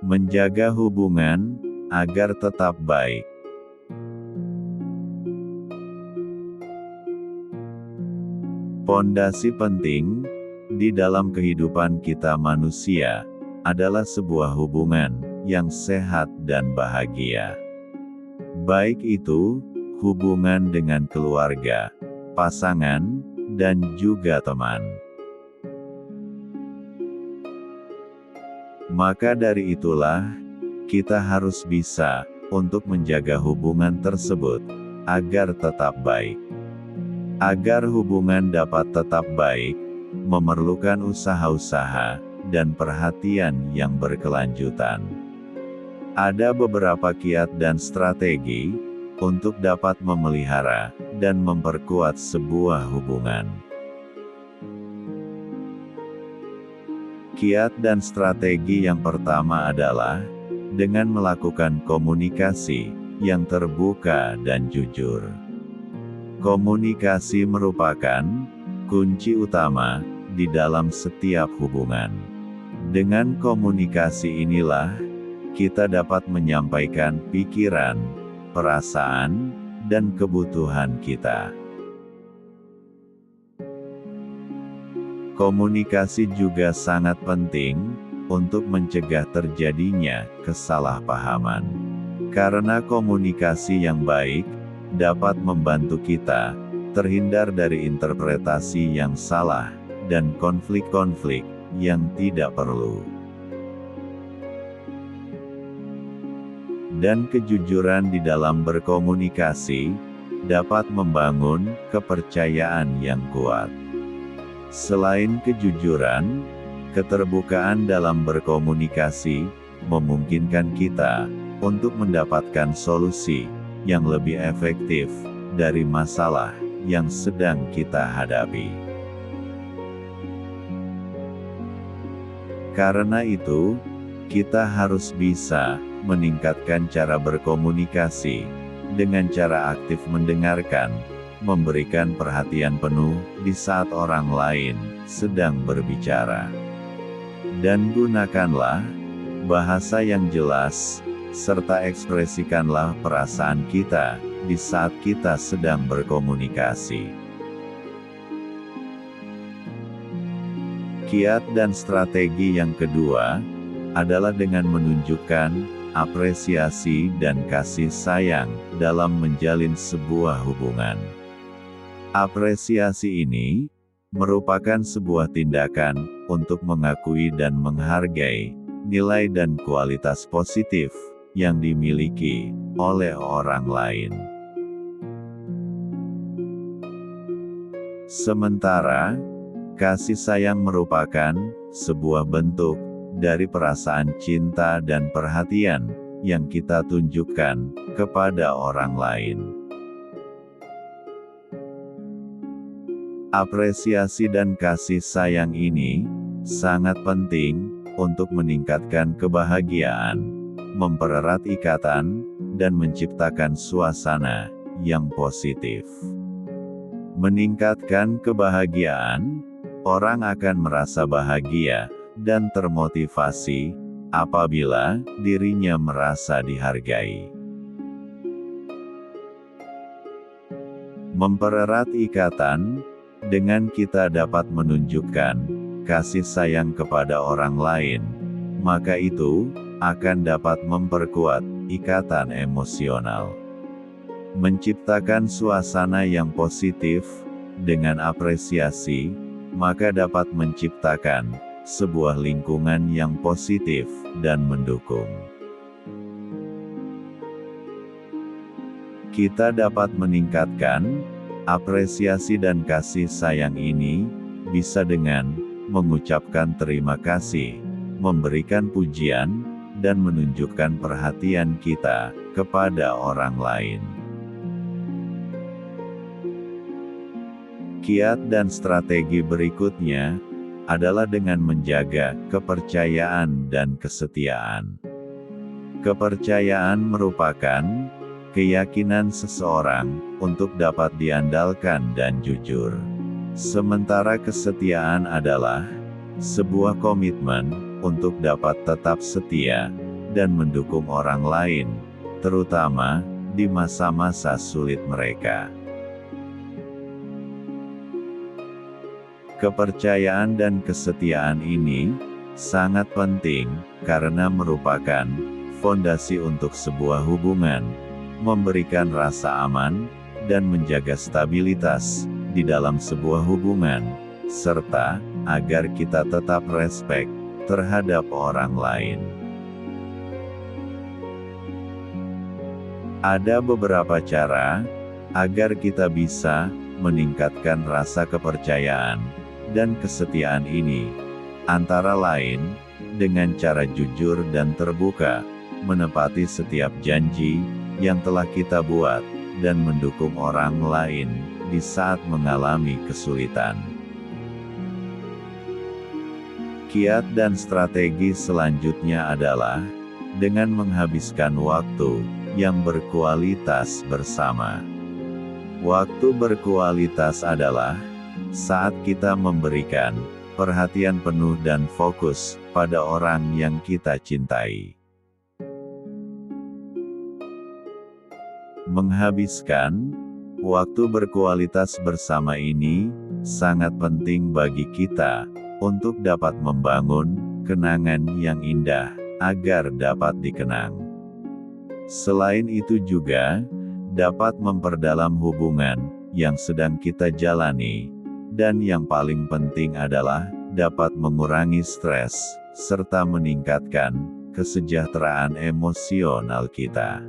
Menjaga hubungan agar tetap baik. Pondasi penting di dalam kehidupan kita manusia adalah sebuah hubungan yang sehat dan bahagia. Baik itu hubungan dengan keluarga, pasangan, dan juga teman. Maka dari itulah, kita harus bisa untuk menjaga hubungan tersebut agar tetap baik. Agar hubungan dapat tetap baik, memerlukan usaha-usaha dan perhatian yang berkelanjutan. Ada beberapa kiat dan strategi untuk dapat memelihara dan memperkuat sebuah hubungan. Kiat dan strategi yang pertama adalah dengan melakukan komunikasi yang terbuka dan jujur. Komunikasi merupakan kunci utama di dalam setiap hubungan. Dengan komunikasi inilah kita dapat menyampaikan pikiran, perasaan, dan kebutuhan kita. Komunikasi juga sangat penting untuk mencegah terjadinya kesalahpahaman. Karena komunikasi yang baik dapat membantu kita terhindar dari interpretasi yang salah dan konflik-konflik yang tidak perlu. Dan kejujuran di dalam berkomunikasi dapat membangun kepercayaan yang kuat. Selain kejujuran, keterbukaan dalam berkomunikasi memungkinkan kita untuk mendapatkan solusi yang lebih efektif dari masalah yang sedang kita hadapi. Karena itu, kita harus bisa meningkatkan cara berkomunikasi dengan cara aktif mendengarkan, memberikan perhatian penuh di saat orang lain sedang berbicara. Dan gunakanlah bahasa yang jelas, serta ekspresikanlah perasaan kita di saat kita sedang berkomunikasi. Kiat dan strategi yang kedua adalah dengan menunjukkan apresiasi dan kasih sayang dalam menjalin sebuah hubungan. Apresiasi ini merupakan sebuah tindakan untuk mengakui dan menghargai nilai dan kualitas positif yang dimiliki oleh orang lain. Sementara, kasih sayang merupakan sebuah bentuk dari perasaan cinta dan perhatian yang kita tunjukkan kepada orang lain. Apresiasi dan kasih sayang ini sangat penting untuk meningkatkan kebahagiaan, mempererat ikatan, dan menciptakan suasana yang positif. Meningkatkan kebahagiaan, orang akan merasa bahagia dan termotivasi apabila dirinya merasa dihargai. Mempererat ikatan, dengan kita dapat menunjukkan kasih sayang kepada orang lain, maka itu akan dapat memperkuat ikatan emosional. Menciptakan suasana yang positif dengan apresiasi, maka dapat menciptakan sebuah lingkungan yang positif dan mendukung. Kita dapat meningkatkan apresiasi dan kasih sayang ini bisa dengan mengucapkan terima kasih, memberikan pujian, dan menunjukkan perhatian kita kepada orang lain. Kiat dan strategi berikutnya adalah dengan menjaga kepercayaan dan kesetiaan. Kepercayaan merupakan keyakinan seseorang untuk dapat diandalkan dan jujur. Sementara kesetiaan adalah sebuah komitmen untuk dapat tetap setia dan mendukung orang lain, terutama di masa-masa sulit mereka. Kepercayaan dan kesetiaan ini sangat penting karena merupakan fondasi untuk sebuah hubungan, memberikan rasa aman dan menjaga stabilitas di dalam sebuah hubungan, serta agar kita tetap respek terhadap orang lain. Ada beberapa cara agar kita bisa meningkatkan rasa kepercayaan dan kesetiaan ini, antara lain dengan cara jujur dan terbuka, menepati setiap janji yang telah kita buat, dan mendukung orang lain di saat mengalami kesulitan. Kiat dan strategi selanjutnya adalah dengan menghabiskan waktu yang berkualitas bersama. Waktu berkualitas adalah saat kita memberikan perhatian penuh dan fokus pada orang yang kita cintai. Menghabiskan waktu berkualitas bersama ini sangat penting bagi kita untuk dapat membangun kenangan yang indah agar dapat dikenang. Selain itu juga dapat memperdalam hubungan yang sedang kita jalani, dan yang paling penting adalah dapat mengurangi stres serta meningkatkan kesejahteraan emosional kita.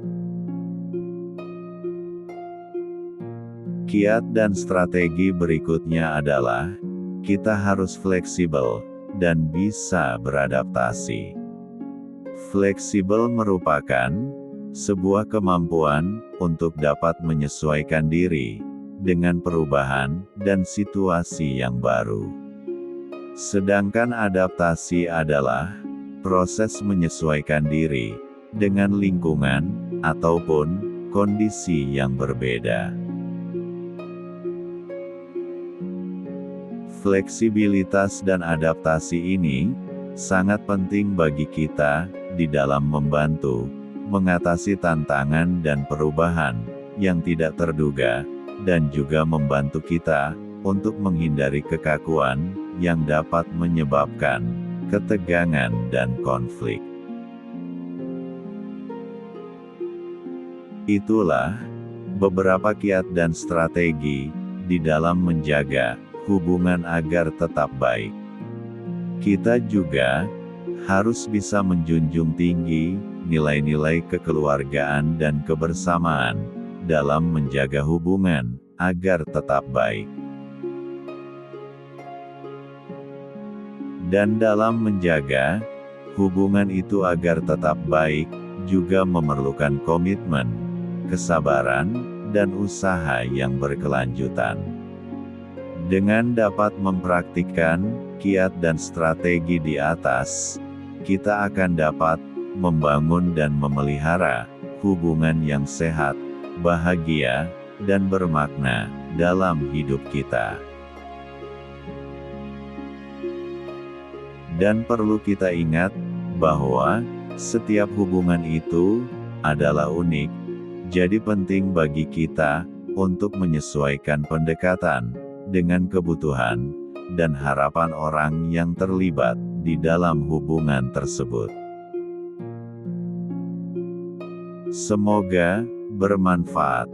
Kiat dan strategi berikutnya adalah kita harus fleksibel dan bisa beradaptasi. Fleksibel merupakan sebuah kemampuan untuk dapat menyesuaikan diri dengan perubahan dan situasi yang baru. Sedangkan adaptasi adalah proses menyesuaikan diri dengan lingkungan ataupun kondisi yang berbeda. Fleksibilitas dan adaptasi ini sangat penting bagi kita di dalam membantu mengatasi tantangan dan perubahan yang tidak terduga, dan juga membantu kita untuk menghindari kekakuan yang dapat menyebabkan ketegangan dan konflik. Itulah beberapa kiat dan strategi di dalam menjaga hubungan agar tetap baik. Kita juga harus bisa menjunjung tinggi nilai-nilai kekeluargaan dan kebersamaan dalam menjaga hubungan agar tetap baik. Dan dalam menjaga hubungan itu agar tetap baik, juga memerlukan komitmen, kesabaran, dan usaha yang berkelanjutan. Dengan dapat mempraktikkan kiat dan strategi di atas, kita akan dapat membangun dan memelihara hubungan yang sehat, bahagia, dan bermakna dalam hidup kita. Dan perlu kita ingat bahwa setiap hubungan itu adalah unik, jadi penting bagi kita untuk menyesuaikan pendekatan dengan kebutuhan dan harapan orang yang terlibat di dalam hubungan tersebut. Semoga bermanfaat.